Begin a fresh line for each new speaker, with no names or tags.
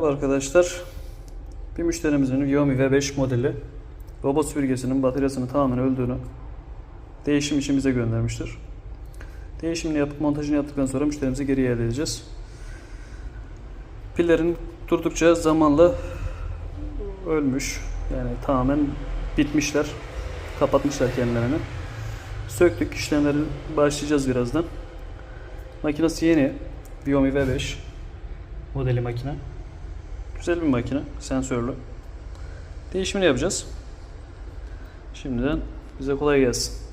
Merhaba arkadaşlar. Bir müşterimizin Xiaomi V5 modeli robot süpürgesinin bataryasını tamamen öldüğünü değişim için bize göndermiştir. Değişimini yapıp montajını yaptıktan sonra müşterimize geri iade edeceğiz. Pillerin durdukça zamanla ölmüş. Yani tamamen bitmişler. Kapatmışlar kendilerini. Söktük. İşlemleri başlayacağız birazdan. Makinesi yeni. Xiaomi V5 modeli makine. Güzel bir makine. Sensörlü. Değişimini yapacağız. Şimdiden bize kolay gelsin.